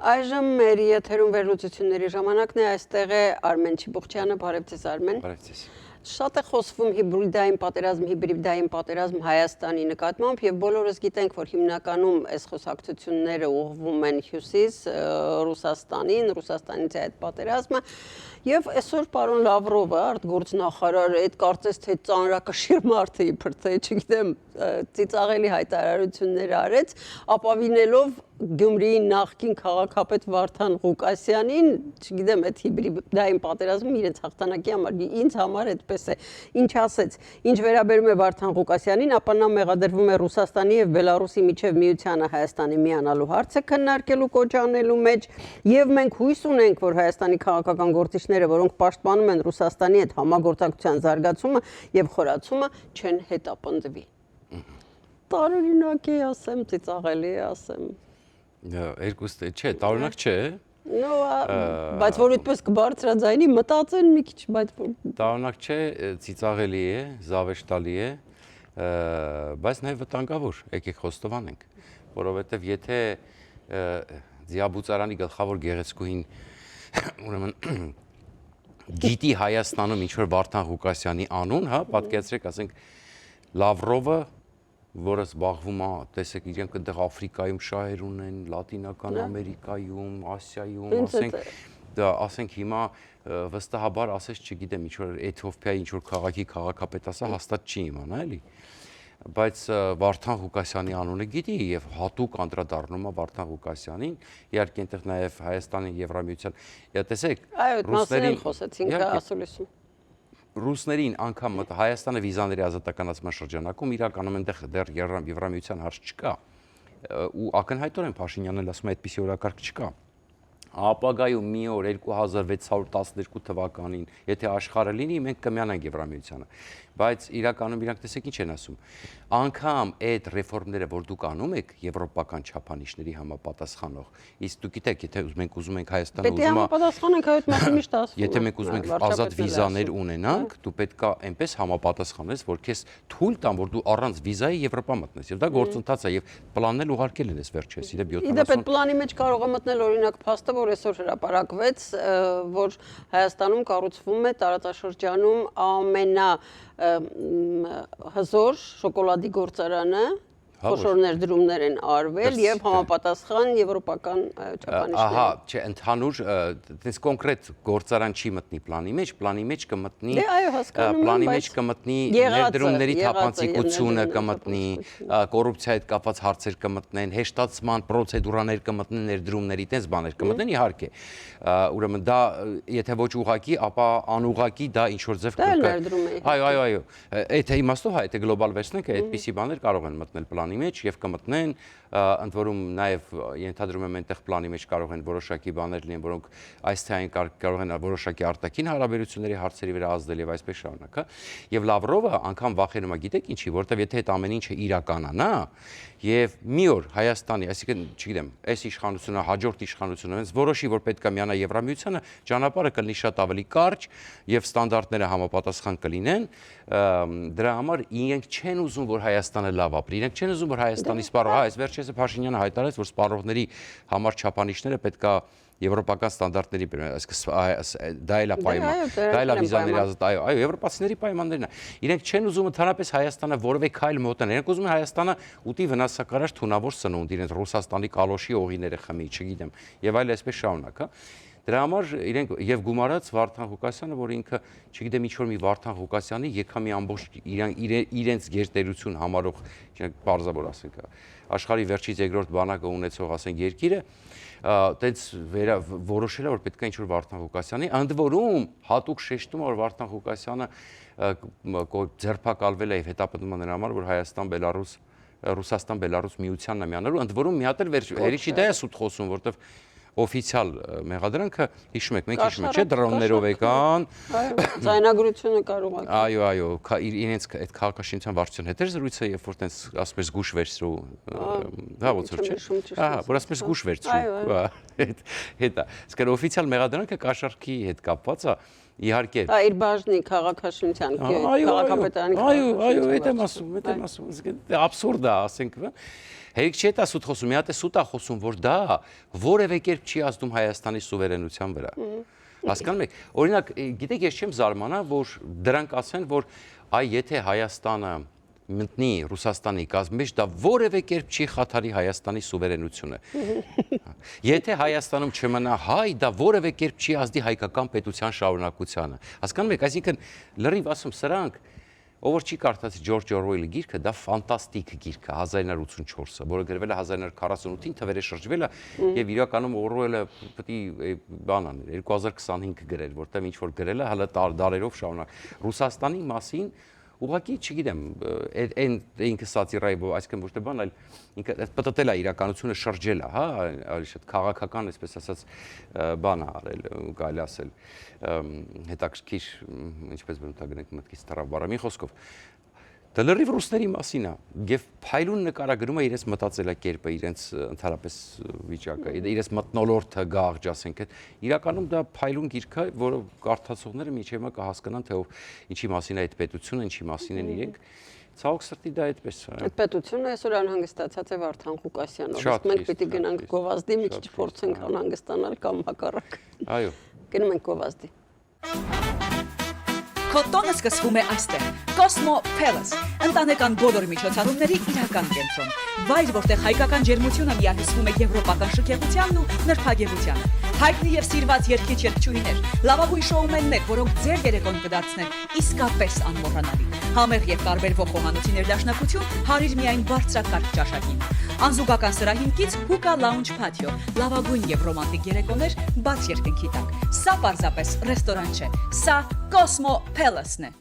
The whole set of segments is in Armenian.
Այժմ մեր եթերում վերլուծությունների ժամանակն է, այստեղ է Արմեն Չիբուխչյանը, բարև ձեզ Արմեն։ Բարև ձեզ։ Շատ է խոսվում հիբրիդային պատերազմ Հայաստանի նկատմամբ եւ բոլորս գիտենք, որ հիմնականում այս խոսակցությունները ուղղվում են հյուսիս Ռուսաստանին, Ռուսաստանից է այդ պատերազմը եւ այսօր պարոն Լավրովը, արտգործնախարարը, այդ կարծես թե ծանրակշիռ մարդը իբր թե, չգիտեմ, ծիծաղելի հայտարարություններ արեց, ապավինելով Գյումրիի նախկին քաղաքապետ Վարդան Ղուկասյանին, չգիտեմ, այդ հիբրիդային պատերազմում իրենց հաղթանակի համար, ինձ համար այդպես է, ինչ ասեց, ինչ վերաբերում է Վարդան Ղուկասյանին, ապա նա մեղադրվում է Ռուսաստանի եւ Բելարուսի միջև միությանը Հայաստանի միանալու հարցը քննարկելու կոչ անելու մեջ, եւ մենք հույս ունենք, որ Հայաստանի քաղաքական գործիչները, որոնք պաշտպանում են Ռուսաստանի հետ համագործակցության զարգացումը եւ խորացումը, չեն հետապնդվի։ Տարօրինակ է ասեմ, ծիծաղելի է ասեմ։ Երկուստ չէ, տարօրինակ չէ։ Բայց որ այդպես կբարձրաձայնի, մտածեն մի քիչ, բայց տարօրինակ չէ, ծիծաղելի է, զավեշտալի է, բայց նաև վտանգավոր, եկեք խոստովանենք, որովհետև եթե Ձիաբուծարանի գլխավոր գեղեցկուհին ուրեմն գիտի Հայաստանում ինչ որ Վարդան Ղուկասյանի անուն, հա, պատկերացրեք, ասենք Լավրովը, որը զբաղվում է, տեսեք, իրենք այնտեղ Աֆրիկայում շահեր ունեն, Լատինական Ամերիկայում, Ասիայում, ասենք հիմա վստահաբար ասես, չգիտեմ, ինչ որ Էթիոպիայի ինչ որ քաղաքի քաղաքապետ ասա, հաստատ չի իմանա, էլի։ Բայց Վարդան Ղուկասյանի անունը գիտի եւ հատուկ անդրադառնում է Վարդան Ղուկասյանին, իհարկե այնտեղ նաեւ Հայաստանի Եվրամիության, տեսեք, ռուսներին խոսեցինք ասուլիսում։ Ռուսներին անգամ Հայաստանը վիզաների ազատականացման շրջանակում իրականում այնտեղ դեռ Եվրամիության հարց չկա ու ակնհայտորեն Փաշինյանն էլ ասում է այդպիսի օրակարգ չկա։ Ապագայում մի օր 2612 թվականին, եթե աշխարհը լինի, մենք կմիանանք Եվրամիությանը։ Բայց իրականում իրանք տեսեք ինչ են ասում։ Անկամ այդ ռեֆորմները, որ դուք անում եք եվրոպական չափանիշների համապատասխանող, իսկ դուք գիտեք, եթե մենք ուզում ենք Հայաստանը ուզում է համապատասխանենք այդ մասը միշտ ասում։ Եթե մենք ուզում ենք ազատ վիզաներ ունենանք, դու պետք է այնպես համապատասխանես, որ քեզ թույլ տան, որ դու առանց վիզայի Եվրոպա մտնես։ Եվ դա գործընթաց է եւ պլանն ուղարկել են ես վերջերս, իդեպ 70։ Իդեպ այդ պլանի մեջ կարող է մտնել օրինակ փաստը, որ այսօր հրապարակվեց, որ Հայաստանում կառուցվում է տարածաշրջանում ամենահզոր շոկոլադի գործարանը, խոշոր ներդրումներ են արվել եւ համապատասխան եվրոպական չափանիշներ։ Ահա, չէ, ընդհանուր, դες կոնկրետ գործարան չի մտնի պլանի մեջ կմտնի, պլանի մեջ կմտնի ներդրումների թափանցիկությունը կմտնի, կոռուպցիայի հետ կապված հարցեր կմտնեն, հեշտացման պրոցեդուրաներ կմտնեն, ներդրումների տես բաներ կմտնեն, իհարկե։ Ուրեմն դա եթե ոչ ուղղակի, ապա անուղղակի դա ինչ որ ձև կգա։ Այո, այդ իմաստով հա, եթե գլոբալ վերցնենք, այդպիսի բաներ կարող են մտնել պլանի մեջ եւ կմտնեն, ընդ որում նաեւ ենթադրում եմ այնտեղ պլանի մեջ կարող են որոշակի բաներ լինեն, որոնք այս թեային կարող են որոշակի արտաքին հարաբերությունների հարցերի վրա ազդել եւ այսպես շարունակ, հա։ Եվ Լավրովը անգամ վախենում է, գիտեք ինչի, որտեվ եթե այդ ամեն ինչը իրականանա եւ մի օր Հայաստանի, այսինքն, չգիտեմ, այս իշխանությունը, հաջորդ իշխանությունը հենց որոշի, որ պետք է միանա Եվրամիությանը, ճանապարհը կլինի շատ ավելի կարճ եւ ստանդարտները համապատասխան կլինեն, դրա համար իրենք չեն ուզում, որ Հայաստանը լավ ապրի, իրենք չեն ուզում, որ Հայաստանի սպառող, այս վերջերս Փաշինյանը հայտարարեց, որ սպառողների համար չափանիշները պետք է եվրոպական ստանդարտների բերեն, դա էլ է պայման, դա էլ է վիզաների ազատ, այո, եվրոպացիների պայմաններն են։ Իրենք չեն ուզում ընդհանրապես Հայաստանը որևէ քայլ մոտենալ, իրենք ուզում են Հայաստանը ուտի վնասակարար թունավոր սնունդ, իրենց Ռուսաստանի կալոշի օղիները խմի, չգիտեմ, եւ այլ այսպես շարունակ, հա։ Դրա համար իրենք եւ գումարած Վարդան Ղուկասյանը, որ ինքը, չգիտեմ, ինչ որ մի Վարդան Ղուկասյանի եկա մի ամբողջ իրենց գերտերություն համարող, պարզաբար ասենք, աշխարհի վերջից երկրորդ բանակը ունեցող, ասենք, երկիրը, տենց որոշել է, որ պետք է ինչ որ Վարդան Ղուկասյանի, ընդ որում հատուկ շեշտում է, որ Վարդան Ղուկասյանը ձերբակալվել է եւ հետապնդում է նրա համար, որ Ռուսաստան-Բելարուս միությանն է միանալու, ընդ որում մի հատ էլ հերիքի դա է սուտ խոսում, որտեվ օֆիցիալ մեղադրանքը հիշում եք, մենք հիշում ենք, չէ՞, դրոններով եկան։ Ձայնագրությունը կարող է։ Այո, իրենց այդ քաղաքաշինության վարչության հետ էր զրույցը, երբ որ տենց ասպես զգուշ վերցրու, հա ոնց որ չէ։ Ահա, որ ասպես զգուշ վերցրու։ Հետա, իսկ օֆիցիալ մեղադրանքը կաշառքի հետ կապված է, իհարկե։ Իր բաժնի քաղաքաշինության քաղաքապետարանի։ Այո, այդ եմ ասում, աբսուրդ է, ասենք, Հերիք չի դա սուտ խոսում, մի հատ է սուտ է խոսում, որ դա որևէ կերպ չի ազդում Հայաստանի սուվերենության վրա։ Հասկանում եք, օրինակ, գիտեք, ես չեմ զարմանա, որ դրանք ասեն, որ այ եթե Հայաստանը մտնի Ռուսաստանի կազմի մեջ, դա որևէ կերպ չի խաթարի Հայաստանի սուվերենությունը։ Եթե Հայաստանում չմնա հայ, դա որևէ կերպ չի ազդի հայկական պետության շարունակությանը։ Հասկանում եք, այսինքն լրիվ ասում, սրանք ով որ չի կարդացի Ջորջ Օրուելի գիրքը, դա ֆանտաստիկ գիրք է 1984-ը, որը գրվել է 1948-ին, թվերը շրջվել է եւ իրականում Օրուելը պետք է բան աներ 2025 գրել, որտեղ ինչ որ գրել է, հələ դարերով շարունակ Ռուսաստանի մասին ուղղակի չգիտեմ, այն ինքը սատիրայի, այսինքն ոչ թե բան, այլ ինքը պատտել է իրականությունը շրջել է, հա, ավելի շատ քաղաքական, այսպես ասած, բան է արել, կարելի ասել, հետաքրքիր, ինչպես բնութագրենք մտքից թռավ բառը, մի խոսքով, դա լրիվ ռուսների մասին է, եւ փայլուն նկարագրում է իրենց մտածելակերպը, իրենց ընդհանրապես վիճակը, իրենց մթնոլորտը, գաղջ, ասենք, իրականում դա փայլուն գիրք է, որը կարդացողները միջև հիմա կհասկանան, թե ինչի մասին է այդ պետությունը, ինչի մասին են իրենք։ Ցավոք սրտի դա այդպես է։ Այդ պետությունը այսօր անհանգստացած է Վարդան Ղուկասյանով։ Իսկ մենք պիտի գնանք գովազդի, մի քիչ փորձենք անհանգստանալ կամ հակառակ։ Այո։ Գնում ենք գովազդի։ Քո տոնը սկսվում է այստեղ։ Cosmo Palace, ընտանեկան բոլոր միջոցառումների իրական կենտրոն։ Վայր, որտեղ հայկական ջերմությունը միահյուսվում է եվրոպական շքեղությանն ու նրբագեղությանը։ Հայտնի եւ սիրված երգիչ-երգչուհիներ, լավագույն շոումեններ, որոնք ձեր երեկոն կդարձնեն իսկապես անմոռանալի։ Համեղ եւ տարբերվող խոհանոցի ներդաշնակություն հարիր միայն բարձրակարգ ճաշակին։ Անզուգական սրահին կից Hookah Lounge Patio, լավագույն եւ ռոմանտիկ երեկոներ բաց երկնքի տակ։ Սա պարզապես ռեստորան չէ, սա Cosmo Palace-ն է։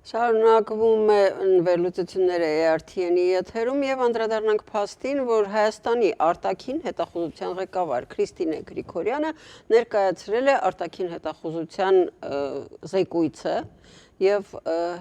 Շարունակվում է վերլուծությունները ERTN-ի եթերում եւ անդրադառնանք փաստին, որ Հայաստանի արտաքին հետախուզության ղեկավար Քրիստինե Գրիգորյանը ներկայացրել է արտաքին հետախուզության զեկույցը եւ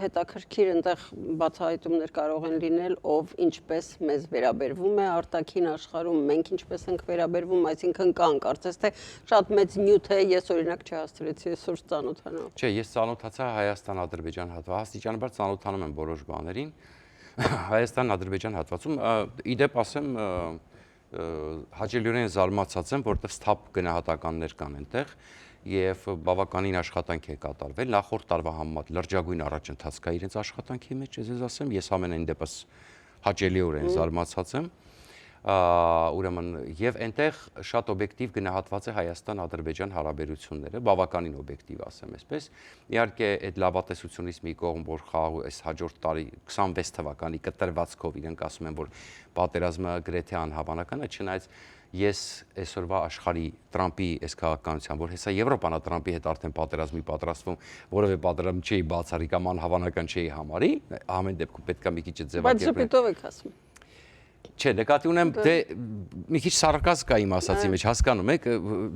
հետաքրքիր այնտեղ բացահայտումներ կարող են լինել, ով ինչպես մեզ վերաբերվում է արտաքին աշխարհում, մենք ինչպես ենք վերաբերվում, այսինքն կան, կարծես թե շատ մեծ նյութ է, ես օրինակ չհասցրեցի այսօր ծանոթանալ։ Չէ, ես ծանոթացա Հայաստան-Ադրբեջան հատված, աստիճանաբար ծանոթանում եմ որոշ բաներին։ Հայաստան-Ադրբեջան հատվածում, իդեպ ասեմ, հաճելիորեն զարմացած եմ, որտեղ սթափ գնահատականներ կան այնտեղ եւ բավականին աշխատանք է կատարվել նախորդ տարվա համեմատ լրջագույն առաջընթաց կա իրենց աշխատանքի մեջ, ես ասեմ, ես ամենայն դեպս հաճելիորեն զարմացած եմ, ուրեմն եւ այնտեղ շատ օբյեկտիվ գնահատված է Հայաստան-Ադրբեջան հարաբերությունները, բավականին օբյեկտիվ ասեմ այսպես։ Իհարկե այդ լավատեսությունից մի կողմ, որ խաղ այս հաջորդ տարի 26 թվականի կտրվածքով իրենք ասում են, որ պատերազմը գրեթե անհավանական է, չնայած ես այսօրվա աշխարհի Տրամպի այս քաղաքականության, որ հեսա Եվրոպան է Տրամպի հետ արդեն պատերազմի պատրաստվում, որովե պատերազմ չի բացառիկ կամ անհավանական չի համարի, ամեն դեպքում պետք է մի քիչ ձևակերպել։ Բայց շփիտով եք ասում։ Չէ, նկատի ունեմ, դե մի քիչ սարկազմ կա իմ ասացի մեջ, հասկանում եք,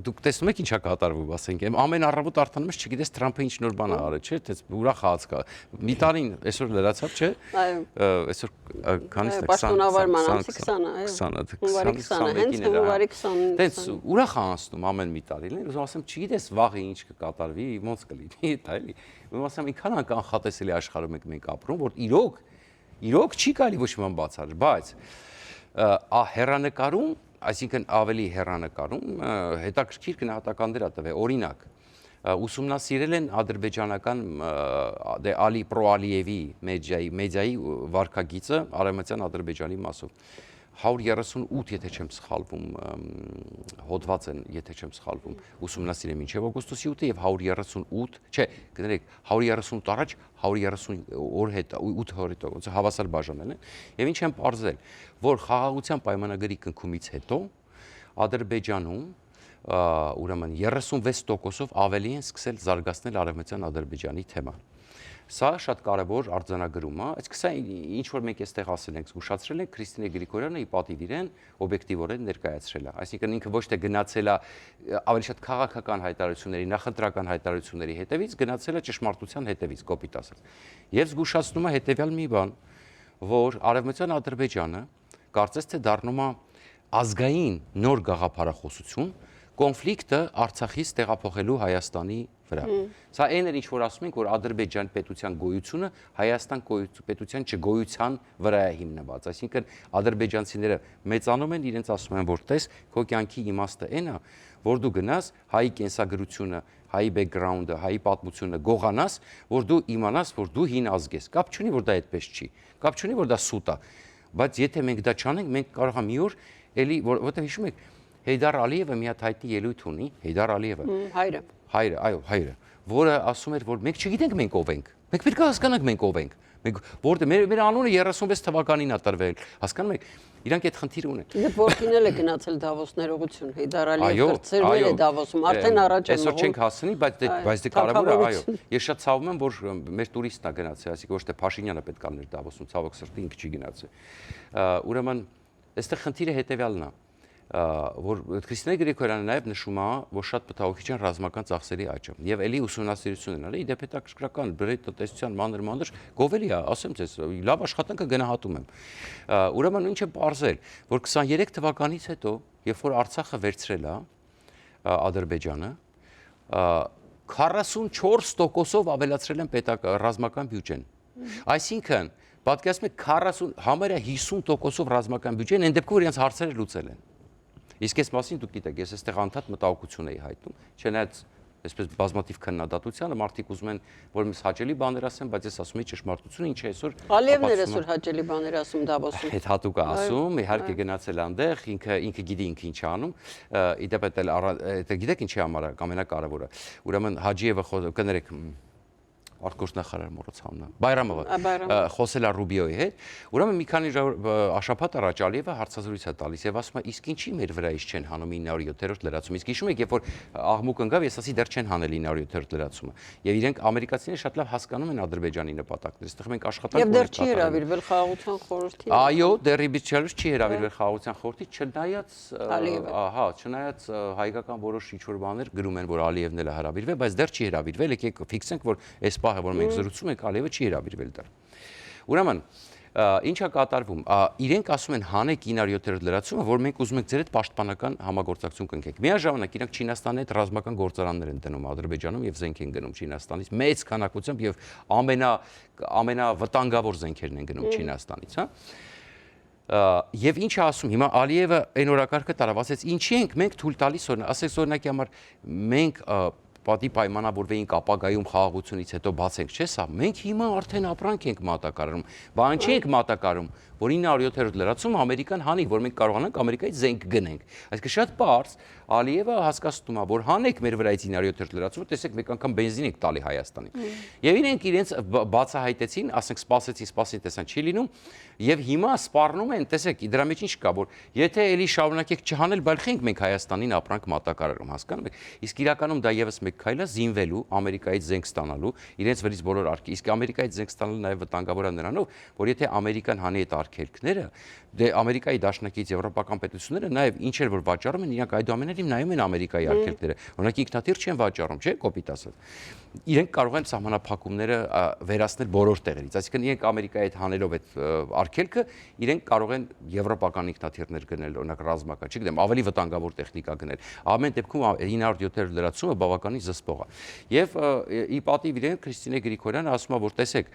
դուք տեսնում եք ինչա կատարվում, ասենք, ամեն առավոտ արդանում ես, չգիտես Տրամփը ինչ նոր բան ա արել, չէ՞, թե ուրախացած կա։ Մի տարին այսօր լրացավ, չէ՞։ Այսօր քանիսն է 20։ Պաշտոնավար մանանցի 20-ը, այո։ 20-ը, հունվարի 20-ը, հենց հունվարի 20-ը։ Տենց ուրախ ա անցնում ամեն մի տարին, ուզում ասեմ, չգիտես վաղը ինչ կկատարվի, ոնց կլինի, դա էլի։ Ուզում ասեմ, ինքան անկանխատեսելի աշխարհում ենք ապրում, որ իրոք չի կարելի ոչ մի բան բացառել, բայց հեռանկարում, այսինքն ավելի հեռանկարում հետաքրքիր գնահատականներ ա տվել, օրինակ ուսումնասիրել են ադրբեջանական Ալի Պրոալիևի մեդիայի վարքագիծը արևմտյան Ադրբեջանի մասով 138, եթե չեմ սխալվում, հոդված են, եթե չեմ սխալվում, ուսումնասիրել մինչև օգոստոսի 8-ը եւ 138, չէ, կներեք, 138 առաջ 130 օր հետ 8 օր հետո ոնց հավասար բաժանել են եւ ինչ են ողրզել, որ խաղաղության պայմանագրի կնքումից հետո Ադրբեջանում ուրեմն 36%-ով ավելի են սկսել զարգացնել արևմտյան Ադրբեջանի թեման։ Սա շատ կարևոր արձանագրում է, այսինքն սա ինչ որ մենք այստեղ ասել ենք, զգուշացրել ենք Քրիստինե Գրիգորյանը ի պատիվ իրեն օբյեկտիվորեն ներկայացրել է, այսինքն ինքը ոչ թե գնացել է ավելի շատ քաղաքական հայտարարությունների, նախընտրական հայտարարությունների հետևից, գնացել է ճշմարտության հետևից, կոպիտ ասած։ Եվ զգուշացնում է հետևյալ մի բան, որ արևմտյան Ադրբեջանը կարծես թե դառնում է ազգային նոր գաղափարախոսություն, կոնֆլիկտը Արցախից տեղափոխելու Հայաստանի վրա։ Սա այն էր, ինչ որ ասում ենք, որ Ադրբեջան պետության գոյությունը Հայաստան պետության չգոյության վրա է հիմնված։ Այսինքն ադրբեջանցիները մեծանում են, իրենց ասում են, որ տես, քո կյանքի իմաստը այն է, որ դու գնաս հայի կենսագրությունը, հայի բեքգրաունդը, հայի պատմությունը գողանաս, որ դու իմանաս, որ դու հին ազգ ես։ Կապ չունի, որ դա այդպես չի։ Կապ չունի, որ դա սուտ է։ Բայց եթե մենք դա չանենք, մենք կարող ենք մի օր էլի, որովհետև հիշում եք, Հեյդար Ալիևը մի հատ հայտնի ելույթ ունի, Հեյդար Ալիևը։ Հայրը, այո, հայրը, որը ասում էր, որ մենք չգիտենք մենք ով ենք։ Մենք պետք է հասկանանք մենք ով ենք։ Մենք որտե մեր անունը 36 թվականին է տրվել, հասկանում եք, իրանք այդ խնդիրը ունեն։ Դե Պորկին էլ է գնացել Դավոս ներողություն, Հեյդար Ալիևը ծրվել է Դավոսում, արդեն առաջ է մղում։ Այսօր չենք հասնի, բայց դե կարևոր է, այո։ Ես շատ ցավում եմ, որ մեր տուրիստն է գնացել, այսինքն ոչ թե Փաշինյանը պետք է լիներ Դավոսում, ցավոք սրտի ինքը չի գնացել։ Ուրեմն, այստեղ խնդիրը հետևյալն է, որ Քրիստինե Գրիգորյանը նաև նշում է, որ շատ մտահոգիչ են ռազմական ծախսերի աճը եւ ելի ուսումնասիրություն են արել, իդեպ հետաքրքրական բրեի տնտեսության մանր գովելի է, ասեմ ձեզ, լավ աշխատանքը գնահատում եմ։ Ուրեմն ինչ է բարձել, որ 23 թվականից հետո, երբ որ Արցախը վերցրել է Ադրբեջանը, 44%-ով ավելացրել են պետական ռազմական բյուջեն։ Այսինքն, պատկերացնում եք 40 համարյա 50%-ով ռազմական բյուջեն, այն դեպքում որ իրենց հարցերը լուծել են։ Իսկ այս մասին դուք գիտեք, ես այստեղ անդադ մտահոգություն էի հայտնում, չնայած այսպես բազմաթիվ քննադատությանը մարդիկ ուզում են որ մեզ հաճելի բաներ ասեն, բայց ես ասում եմ ճշմարտությունը, ինչը այսօր Ալիևն էր այսօր հաճելի բաներ ասում Դավոսում։ Այդ հատուկ է ասում, իհարկե գնացել այնտեղ, ինքը գիտի ինքը ինչ է անում, իդեպ էլ գիտեք ինչի համար է ամենակարևորը։ Ուրեմն Հաջիևը կներեք արտգործնախարար մոռացանն Բայրամովը խոսել է Ռուբիոյի հետ, ուրեմն մի քանի աշաբաթ առաջ Ալիևը հարցազրույց է տալիս եւ ասում է իսկ ինչի մեր վրայից չեն հանում 907-րդ լրացում, իսկ հիշում եք երբ որ աղմուկ ընկավ ես ասի դեռ չեն հանել 907-րդ լրացումը եւ իրենք ամերիկացիները շատ լավ հասկանում են Ադրբեջանի նպատակները, այստեղ մենք աշխատանք եւ դեռ չի հրավիրվել խաղաղության խորհրդին։ Այո, դեռ իբիցիալուց չի հրավիրվել խաղաղության խորհրդի, չնայած ահա, չնայած հայկական որոշ ինչ-որ բաներ գրում են որ Ալիևն էլ է հրավիրվել, բայց դեռ չի հրավիրվել, եկեք ֆիքսենք որ այս որ մենք զրուցում ենք, Ալիևը չի հրավիրվել դեռ։ Ուրեմն, ինչ է կատարվում, իրենք ասում են հանեք 907-րդ լրացումը, որ մենք ուզում ենք ձեր հետ պաշտպանական համագործակցություն կնքենք։ Միաժամանակ իրենք Չինաստանի հետ ռազմական գործարաններ են դնում Ադրբեջանում եւ զենք են գնում Չինաստանից, մեծ քանակությամբ եւ ամենավտանգավոր զենքերն են գնում Չինաստանից, հա։ Եվ ինչ է ասում, հիմա Ալիևը այն օրակարգը տարավ, ասեց ինչի ենք մենք թույլ տալիս ասեց օրինակի համար մենք պատի պայմանավորվեինք ապագայում խաղաղությունից հետո բացենք, չէ՞ սա։ Մենք հիմա արդեն ապրանք ենք մատակարարում, բան չենք մատակարարում, որ 907-րդ լրացում Ամերիկան հանի, որ մենք կարողանանք Ամերիկայից զենք գնենք։ Այսինքն շատ պարզ Ալիևը հասկացնում է, որ հանեք մեր վրայից 907-րդ լրացումը, տեսեք մեկ անգամ բենզին եք տալի Հայաստանին։ Եվ իրենք իրենց բացահայտեցին, ասենք սպասեցին, տեսան չի լինում, եւ հիմա սպառնում են, տեսեք, դրա մեջ ինչ կա, որ եթե էլի շարունակեք չհանել, բալխենք մենք Հայաստանին ապրանք մատակարարում, հասկանում եք։ Իսկ իրականում դա եւս մեկ քայլ է զինվելու, Ամերիկայից զենք ստանալու, իրենց վրից բոլոր արկի։ Իսկ Ամերիկայից զենք ստանալը նաեւ վտանգավոր է նրանով, որ եթե Ամերիկան հանի այդ արկելքները, դե Ամերիկայի դաշնակից եվրոպական պետությունները նաեւ ինչ էր որ վաճառում են, իրանք այդուամենայնիվ նայում են Ամերիկայի արկելքները։ Օրինակ ինքնաթիռ չեն վաճառում, չէ՞, կոպիտ ասած։ Իրենք կարող են սահմանափակումները վերացնել բոլոր տեղերից։ Այսինքն իրենք Ամերիկայի հետ հանելով այդ արկելքը, իրենք կարող են եվրոպական ինքնաթիռներ գնել, օրինակ ռազմական, չգիտեմ, ավելի վտանգավոր տեխնիկա գնել։ Ամեն դեպքում 907-րդ լրացումը բավականին զսպող է։ Եւ ի պատիվ իրեն Քրիստինե Գրիգորյանը ասում է, որ տեսեք,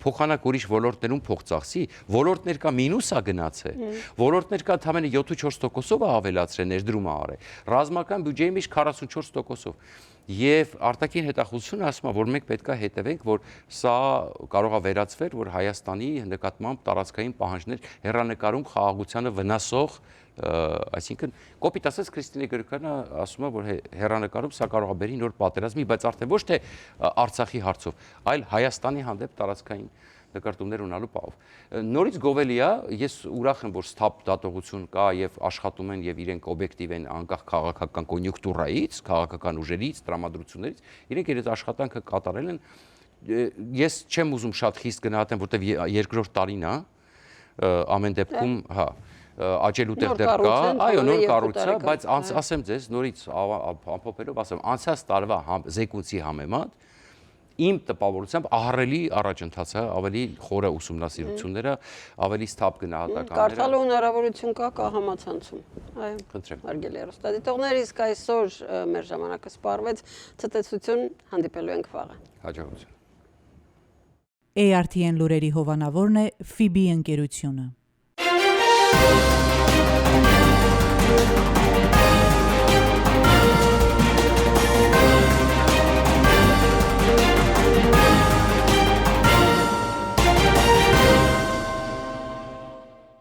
փոխանակ ուրիշ ոլորտներում փող ծախսի, ոլորտներ կա մինուս է գնացել, ոլորտներ կա ընդամենը 7-4%-ով է ավելացրել, ներդրում է արել, ռազմական բյուջեի մեջ 44%-ով։ Եվ արտաքին հետախուզությունը ասում է, որ մենք պետք է հետևենք, որ սա կարող է վերածվել, որ Հայաստանի նկատմամբ տարածքային պահանջներ հեռանկարում խաղաղությանը վնասող, այսինքն կոպիտ ասած Քրիստինե Գրիգորյանը ասում է, որ հեռանկարում սա կարող է բերի նոր պատերազմի, բայց արդեն ոչ թե Արցախի հարցով, այլ Հայաստանի հանդեպ տարածքային նկարտումներ ունենալու պահով։ Նորից գովելի է, ես ուրախ եմ, որ սթափ դատողություն կա եւ աշխատում են եւ իրենք օբյեկտիվ են անկախ քաղաքական կոնյունկտուրայից, քաղաքական ուժերից, տրամադրություններից, իրենք իրենց աշխատանքը կատարել են։ Ես չեմ ուզում շատ խիստ գնահատեմ, որտեվ երկրորդ տարին է, ամեն դեպքում, հա, աճելու տեղ դեռ կա, այո, նոր կառույց է, բայց ասեմ ձեզ, նորից ամփոփելով ասեմ, անցած տարվա զեկույցի համեմատ իմ տպավորությամբ ահռելի առաջընթաց է, ավելի խորը ուսումնասիրությունները, ավելի սթափ գնահատականները։ Կարդալու հնարավորություն կա համացանցում։ Այո։ Խնդրեմ։ Հարգելի հեռուստադիտողներ, իսկ այսօր մեր ժամանակը սպառվեց, ցտեսություն, հանդիպելու ենք վաղը։ Հաջողություն։ ARTN լուրերի հովանավորն է FIBI ընկերությունը։